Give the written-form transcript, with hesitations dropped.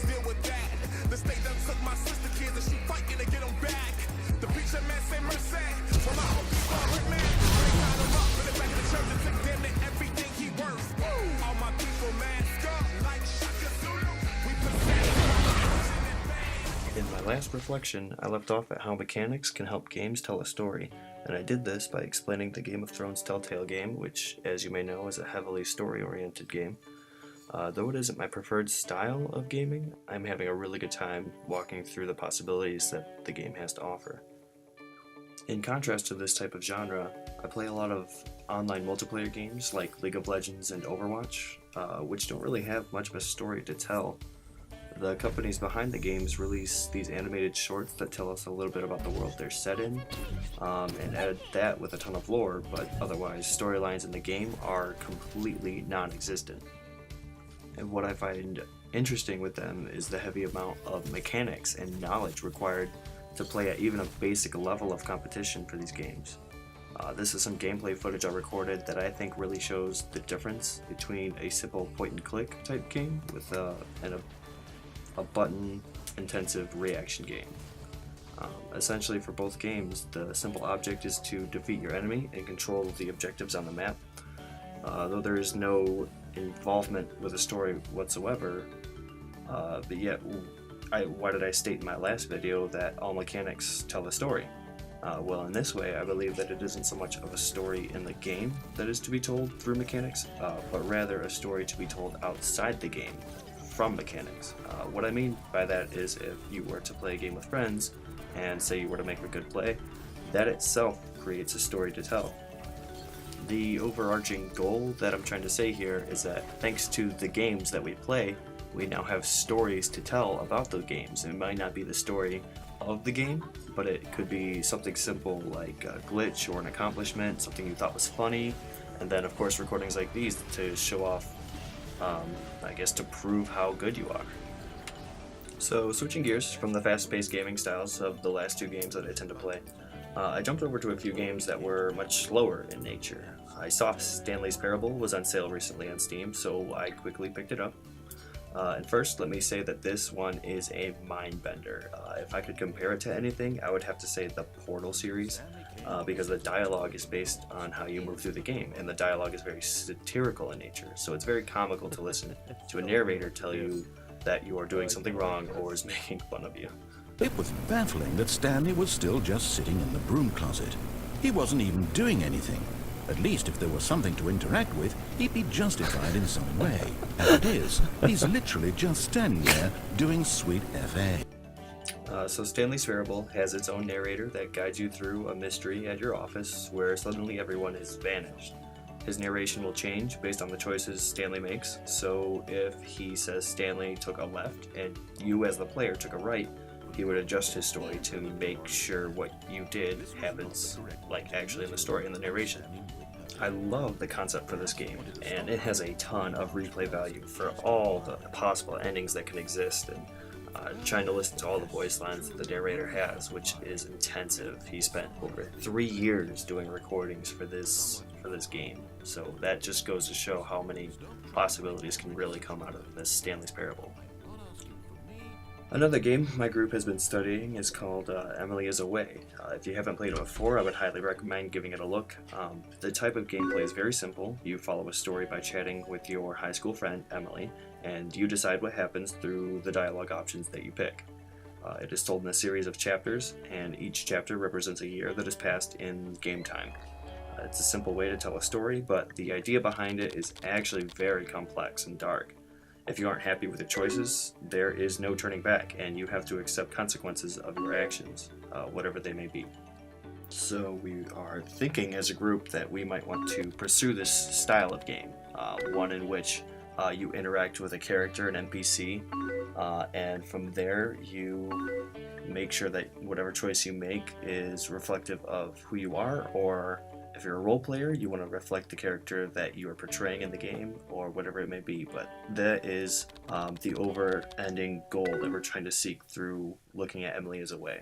deal with that. The state done took my sister kids and she fighting to get them back. The preacher man say mercy. Well, my own people hurt man. They tied him up, put it back in the church and took damn near everything he worth. All my people mask up like Shaka Zulu. We possess. In my last reflection, I left off at how mechanics can help games tell a story, and I did this by explaining the Game of Thrones Telltale game, which, as you may know, is a heavily story-oriented game. Though it isn't my preferred style of gaming, I'm having a really good time walking through the possibilities that the game has to offer. In contrast to this type of genre, I play a lot of online multiplayer games like League of Legends and Overwatch, which don't really have much of a story to tell. The companies behind the games release these animated shorts that tell us a little bit about the world they're set in, and add that with a ton of lore, but otherwise storylines in the game are completely non-existent. And what I find interesting with them is the heavy amount of mechanics and knowledge required to play at even a basic level of competition for these games. This is some gameplay footage I recorded that I think really shows the difference between a simple point-and-click type game with a button-intensive reaction game. Essentially, for both games, the simple object is to defeat your enemy and control the objectives on the map. Though there is no involvement with the story whatsoever, but yet, why did I state in my last video that all mechanics tell a story? Well, in this way, I believe that it isn't so much of a story in the game that is to be told through mechanics, but rather a story to be told outside the game from mechanics. What I mean by that is if you were to play a game with friends, and say you were to make a good play, that itself creates a story to tell. The overarching goal that I'm trying to say here is that thanks to the games that we play, we now have stories to tell about the games. It might not be the story of the game, but it could be something simple like a glitch or an accomplishment, something you thought was funny, and then of course recordings like these to show off, I guess to prove how good you are. So switching gears from the fast-paced gaming styles of the last two games that I tend to play, I jumped over to a few games that were much slower in nature. I saw Stanley's Parable was on sale recently on Steam, so I quickly picked it up. And first, let me say that this one is a mind-bender. If I could compare it to anything, I would have to say the Portal series, because the dialogue is based on how you move through the game, and the dialogue is very satirical in nature, so it's very comical to listen to a narrator tell you that you are doing something wrong or is making fun of you. It was baffling that Stanley was still just sitting in the broom closet. He wasn't even doing anything. At least if there was something to interact with, he'd be justified in some way. As it is, he's literally just standing there doing sweet FA. So Stanley's Parable has its own narrator that guides you through a mystery at your office where suddenly everyone has vanished. His narration will change based on the choices Stanley makes, so if he says Stanley took a left and you as the player took a right, he would adjust his story to make sure what you did happens like actually in the story, in the narration. I love the concept for this game, and it has a ton of replay value for all the possible endings that can exist, and trying to listen to all the voice lines that the narrator has, which is intensive. He spent over 3 years doing recordings for this game, so that just goes to show how many possibilities can really come out of this Stanley's Parable. Another game my group has been studying is called Emily is Away. If you haven't played it before, I would highly recommend giving it a look. The type of gameplay is very simple. You follow a story by chatting with your high school friend, Emily, and you decide what happens through the dialogue options that you pick. It is told in a series of chapters, and each chapter represents a year that has passed in game time. It's a simple way to tell a story, but the idea behind it is actually very complex and dark. If you aren't happy with your choices, there is no turning back, and you have to accept consequences of your actions, whatever they may be. So we are thinking as a group that we might want to pursue this style of game, one in which you interact with a character, an NPC, and from there you make sure that whatever choice you make is reflective of who you are, or if you're a role player, you want to reflect the character that you are portraying in the game, or whatever it may be. But that is the over-ending goal that we're trying to seek through looking at Emily is Away.